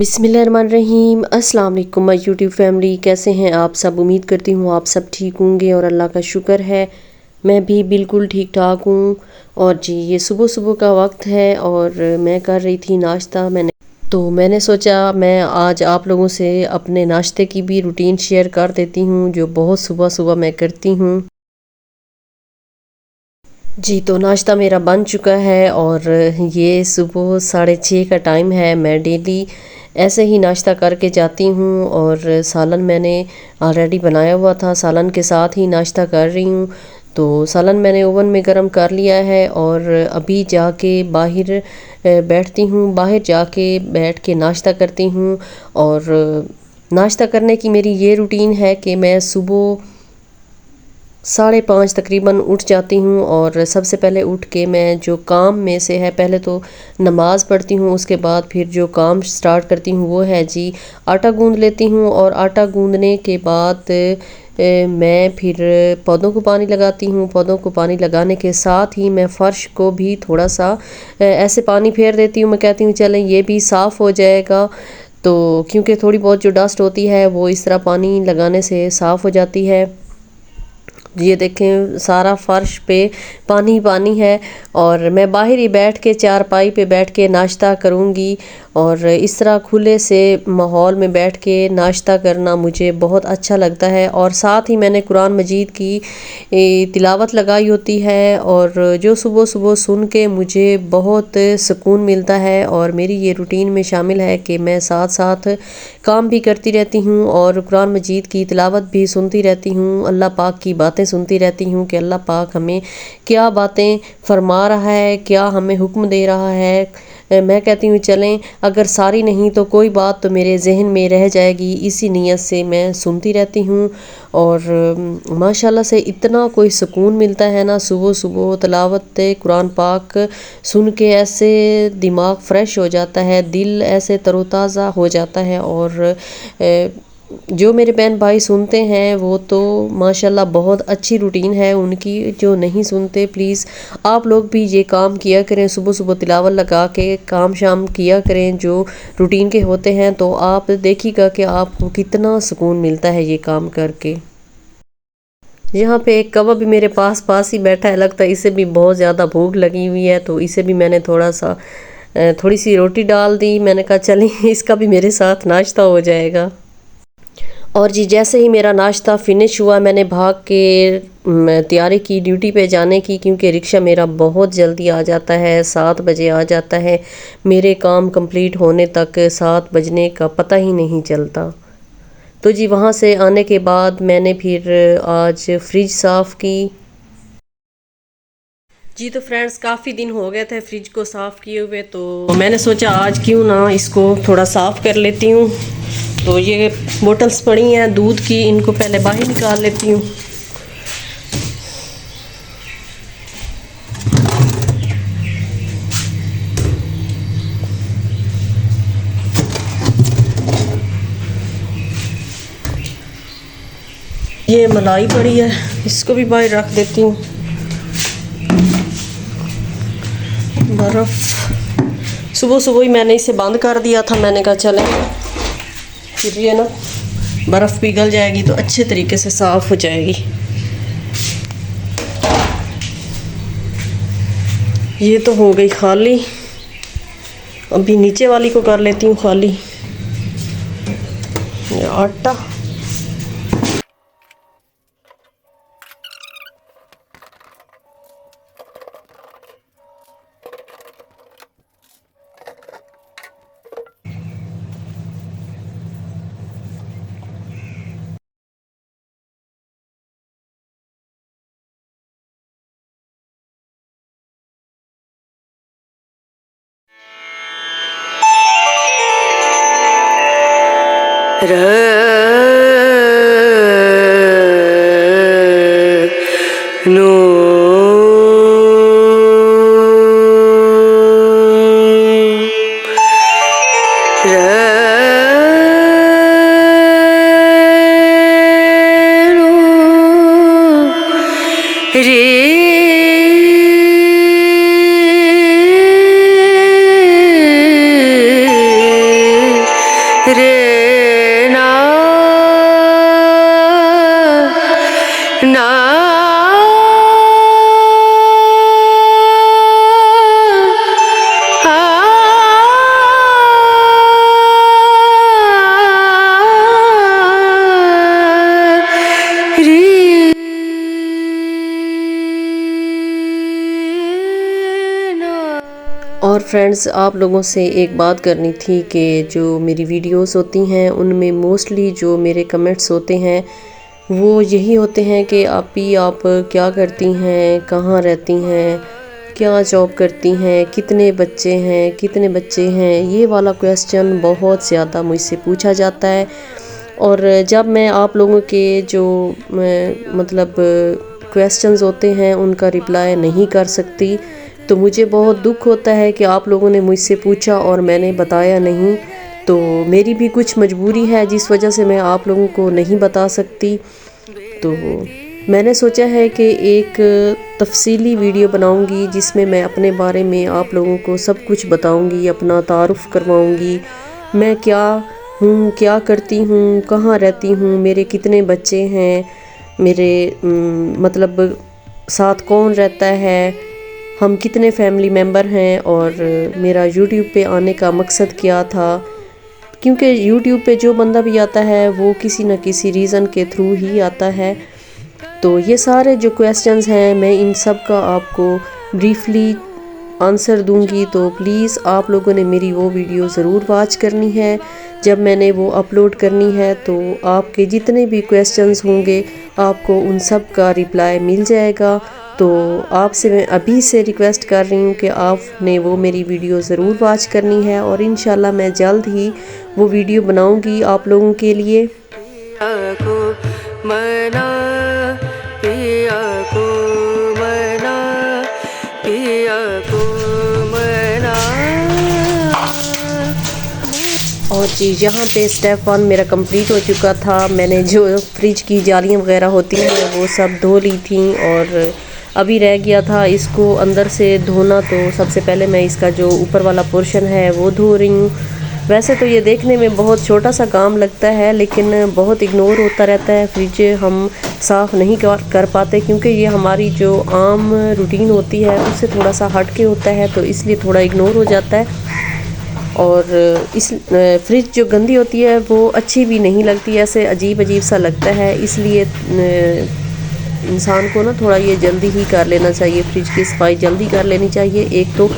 बिस्मिल्लाहिर्रहमानिर्रहीम। अस्सलाम वालेकुम माय यूट्यूब फैमिली, कैसे हैं आप सब। उम्मीद करती हूँ आप सब ठीक होंगे और अल्लाह का शुक्र है मैं भी बिल्कुल ठीक ठाक हूँ। और जी ये सुबह सुबह का वक्त है और मैं कर रही थी नाश्ता। मैंने सोचा मैं आज आप लोगों से अपने नाश्ते की भी रूटीन शेयर कर देती हूँ जो बहुत सुबह सुबह मैं करती हूँ। जी तो नाश्ता मेरा बन चुका है और ये सुबह 6:30 का टाइम है। मैं डेली ऐसे ही नाश्ता करके जाती हूँ और सालन मैंने ऑलरेडी बनाया हुआ था, सालन के साथ ही नाश्ता कर रही हूँ। तो सालन मैंने ओवन में गरम कर लिया है और अभी जाके बाहर बैठती हूँ, बाहर जाके बैठ के नाश्ता करती हूँ। और नाश्ता करने की मेरी ये रूटीन है कि मैं सुबह 5:30 तकरीबन उठ जाती हूँ और सबसे पहले उठ के मैं जो काम में से है पहले तो नमाज़ पढ़ती हूँ, उसके बाद फिर जो काम स्टार्ट करती हूँ वो है जी आटा गूंद लेती हूँ। और आटा गूंदने के बाद मैं फिर पौधों को पानी लगाती हूँ। पौधों को पानी लगाने के साथ ही मैं फ़र्श को भी थोड़ा सा ऐसे पानी फेर देती हूँ। मैं कहती हूँ चलें ये भी साफ़ हो जाएगा, तो क्योंकि थोड़ी बहुत जो डस्ट होती है वो इस तरह पानी लगाने से साफ़ हो जाती है। ये देखें सारा फर्श पे पानी पानी है और मैं बाहर ही बैठ के चारपाई पे बैठ के नाश्ता करूँगी। और इस तरह खुले से माहौल में बैठ के नाश्ता करना मुझे बहुत अच्छा लगता है। और साथ ही मैंने कुरान मजीद की तिलावत लगाई होती है और जो सुबह सुबह सुन के मुझे बहुत सुकून मिलता है। और मेरी ये रूटीन में शामिल है कि मैं साथ साथ काम भी करती रहती हूँ और कुरान मजीद की तिलावत भी सुनती रहती हूँ, अल्लाह पाक की बातें सुनती रहती हूँ कि अल्लाह पाक हमें क्या बातें फरमा रहा है, क्या हमें हुक्म दे रहा है। मैं कहती हूँ चलें अगर सारी नहीं तो कोई बात तो मेरे जहन में रह जाएगी, इसी नीयत से मैं सुनती रहती हूँ। और माशाल्लाह से इतना कोई सुकून मिलता है ना सुबह सुबह तिलावत कुरान पाक सुन के, ऐसे दिमाग फ्रेश हो जाता है, दिल ऐसे तरोताज़ा हो जाता है। और जो मेरे बहन भाई सुनते हैं वो तो माशाल्लाह बहुत अच्छी रूटीन है उनकी। जो नहीं सुनते प्लीज़ आप लोग भी ये काम किया करें, सुबह सुबह तिलावत लगा के काम शाम किया करें जो रूटीन के होते हैं, तो आप देखिएगा कि आपको कितना सुकून मिलता है ये काम करके। यहाँ पे एक कौवा भी मेरे पास पास ही बैठा है, लगता है इसे भी बहुत ज़्यादा भूख लगी हुई है, तो इसे भी मैंने थोड़ी सी रोटी डाल दी। मैंने कहा चलें इसका भी मेरे साथ नाश्ता हो जाएगा। और जी जैसे ही मेरा नाश्ता फिनिश हुआ मैंने भाग के तैयारी की ड्यूटी पे जाने की, क्योंकि रिक्शा मेरा बहुत जल्दी आ जाता है, 7 बजे आ जाता है। मेरे काम कंप्लीट होने तक 7 बजने का पता ही नहीं चलता। तो जी वहाँ से आने के बाद मैंने फिर आज फ्रिज साफ़ की। जी तो फ्रेंड्स काफ़ी दिन हो गए थे फ्रिज को साफ़ किए हुए, तो मैंने सोचा आज क्यों ना इसको थोड़ा साफ़ कर लेती हूँ। तो ये बोतल्स पड़ी हैं दूध की, इनको पहले बाहर निकाल लेती हूँ। ये मलाई पड़ी है, इसको भी बाहर रख देती हूँ। बर्फ़ सुबह सुबह ही मैंने इसे बंद कर दिया था, मैंने कहा चलें फिर ये ना बर्फ़ पिघल जाएगी तो अच्छे तरीके से साफ़ हो जाएगी। ये तो हो गई खाली, अभी नीचे वाली को कर लेती हूँ खाली। ये आटा नो रे ना ना और फ्रेंड्स, आप लोगों से एक बात करनी थी कि जो मेरी वीडियोस होती हैं उनमें मोस्टली जो मेरे कमेंट्स होते हैं वो यही होते हैं कि आप क्या करती हैं, कहाँ रहती हैं, क्या जॉब करती हैं, कितने बच्चे हैं। ये वाला क्वेश्चन बहुत ज़्यादा मुझसे पूछा जाता है। और जब मैं आप लोगों के जो मतलब क्वेश्चंस होते हैं उनका रिप्लाई नहीं कर सकती तो मुझे बहुत दुख होता है कि आप लोगों ने मुझसे पूछा और मैंने बताया नहीं। तो मेरी भी कुछ मजबूरी है जिस वजह से मैं आप लोगों को नहीं बता सकती। तो मैंने सोचा है कि एक तफसीली वीडियो बनाऊंगी जिसमें मैं अपने बारे में आप लोगों को सब कुछ बताऊंगी, अपना तारुफ करवाऊंगी, मैं क्या हूँ, क्या करती हूँ, कहाँ रहती हूँ, मेरे कितने बच्चे हैं, मेरे मतलब साथ कौन रहता है, हम कितने फैमिली मेम्बर हैं और मेरा यूट्यूब पे आने का मकसद क्या था। क्योंकि यूट्यूब पे जो बंदा भी आता है वो किसी न किसी रीज़न के थ्रू ही आता है। तो ये सारे जो क्वेश्चंस हैं मैं इन सब का आपको ब्रीफली आंसर दूंगी। तो प्लीज़ आप लोगों ने मेरी वो वीडियो ज़रूर वॉच करनी है। जब मैंने वो अपलोड करनी है तो आपके जितने भी क्वेश्चंस होंगे आपको उन सब का रिप्लाई मिल जाएगा। तो आपसे मैं अभी से रिक्वेस्ट कर रही हूँ कि आपने वो मेरी वीडियो ज़रूर वॉच करनी है और इंशाल्लाह मैं जल्द ही वो वीडियो बनाऊँगी आप लोगों के लिए। और जी यहाँ पे स्टेप 1 मेरा कंप्लीट हो चुका था। मैंने जो फ्रिज की जालियाँ वगैरह होती हैं वो सब धो ली थी और अभी रह गया था इसको अंदर से धोना। तो सबसे पहले मैं इसका जो ऊपर वाला पोर्शन है वो धो रही हूँ। वैसे तो ये देखने में बहुत छोटा सा काम लगता है लेकिन बहुत इग्नोर होता रहता है। फ्रिज हम साफ़ नहीं कर पाते क्योंकि ये हमारी जो आम रूटीन होती है उससे थोड़ा सा हट के होता है, तो इसलिए थोड़ा इग्नोर हो जाता है। और इस फ्रिज जो गंदी होती है वो अच्छी भी नहीं लगती, ऐसे अजीब अजीब सा लगता है। इसलिए इंसान को ना थोड़ा ये जल्दी ही कर लेना चाहिए, फ्रिज की सफाई जल्दी कर लेनी चाहिए। एक तो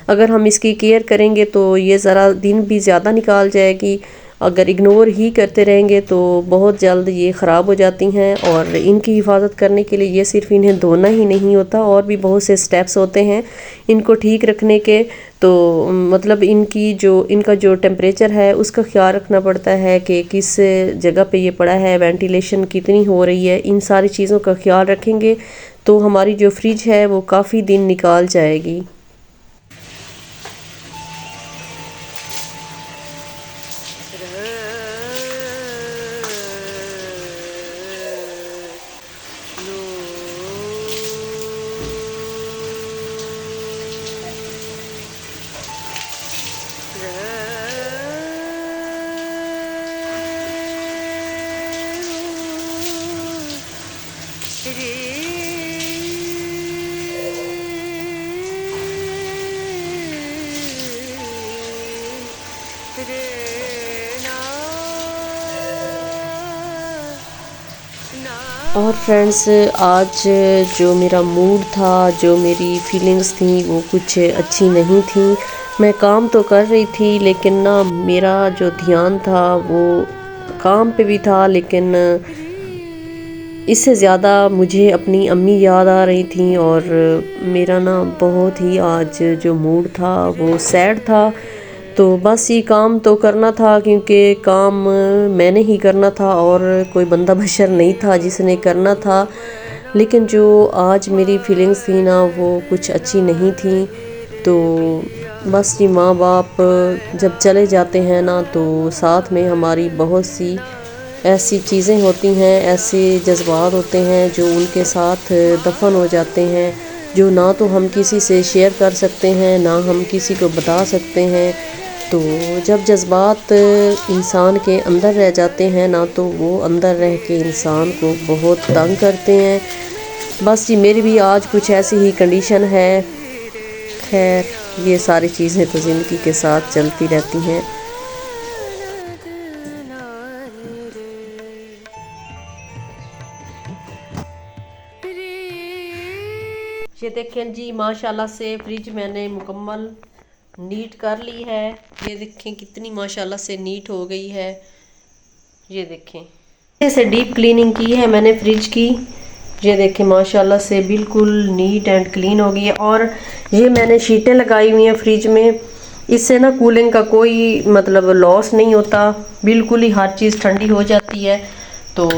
अगर हम इसकी केयर करेंगे तो ये ज़रा दिन भी ज़्यादा निकाल जाएगी, अगर इग्नोर ही करते रहेंगे तो बहुत जल्द ये ख़राब हो जाती हैं। और इनकी हिफाजत करने के लिए ये सिर्फ इन्हें धोना ही नहीं होता, और भी बहुत से स्टेप्स होते हैं इनको ठीक रखने के। तो मतलब इनका जो टेम्परेचर है उसका ख्याल रखना पड़ता है कि किस जगह पे ये पड़ा है, वेंटिलेशन कितनी हो रही है, इन सारी चीज़ों का ख्याल रखेंगे तो हमारी जो फ्रिज है वो काफ़ी दिन निकाल जाएगी। और फ्रेंड्स, आज जो मेरा मूड था, जो मेरी फीलिंग्स थी वो कुछ अच्छी नहीं थी। मैं काम तो कर रही थी लेकिन ना मेरा जो ध्यान था वो काम पे भी था, लेकिन इससे ज़्यादा मुझे अपनी अम्मी याद आ रही थी। और मेरा ना बहुत ही आज जो मूड था वो सैड था। तो बस ये काम तो करना था क्योंकि काम मैंने ही करना था और कोई बंदा बशर नहीं था जिसने करना था। लेकिन जो आज मेरी फीलिंग्स थी ना वो कुछ अच्छी नहीं थी। तो बस ये माँ बाप जब चले जाते हैं ना तो साथ में हमारी बहुत सी ऐसी चीज़ें होती हैं, ऐसे जज्बात होते हैं जो उनके साथ दफन हो जाते हैं, जो ना तो हम किसी से शेयर कर सकते हैं ना हम किसी को बता सकते हैं। तो जब जज्बात इंसान के अंदर रह जाते हैं ना, तो वो अंदर रह के इंसान को बहुत तंग करते हैं। बस जी मेरी भी आज कुछ ऐसी ही कंडीशन है। खैर, ये सारी चीज़ें तो ज़िंदगी के साथ चलती रहती हैं। ये देखें जी, माशाल्लाह से फ्रिज मैंने मुकम्मल नीट कर ली है। ये देखें कितनी माशाल्लाह से नीट हो गई है। ये देखें ऐसे डीप क्लीनिंग की है मैंने फ्रिज की। ये देखें माशाल्लाह से बिल्कुल नीट एंड क्लीन हो गई है। और ये मैंने शीटें लगाई हुई हैं फ्रिज में, इससे ना कूलिंग का कोई मतलब लॉस नहीं होता, बिल्कुल ही हर चीज़ ठंडी हो जाती है। तो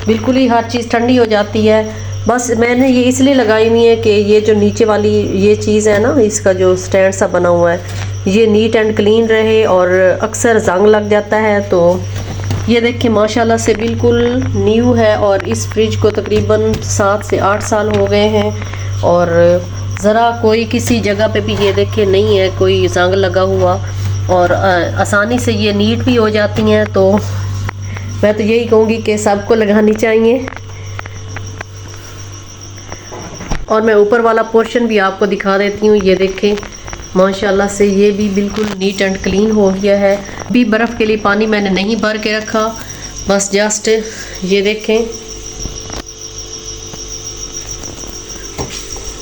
बिल्कुल ही हर चीज़ ठंडी हो जाती है। बस मैंने ये इसलिए लगाई हुई है कि ये जो नीचे वाली ये चीज़ है ना, इसका जो स्टैंड सा बना हुआ है, ये नीट एंड क्लीन रहे। और अक्सर जंग लग जाता है। तो ये देखिए माशाल्लाह से बिल्कुल न्यू है। और इस फ्रिज को तकरीबन 7 से 8 साल हो गए हैं। और ज़रा कोई किसी जगह पे भी ये देखिए नहीं है कोई जंग लगा हुआ। और आसानी से ये नीट भी हो जाती हैं। तो मैं तो यही कहूँगी कि सबको लगानी चाहिए। और मैं ऊपर वाला पोर्शन भी आपको दिखा देती हूँ। ये देखें माशाल्लाह से ये भी बिल्कुल नीट एंड क्लीन हो गया है। भी बर्फ़ के लिए पानी मैंने नहीं भर के रखा, बस जस्ट ये देखें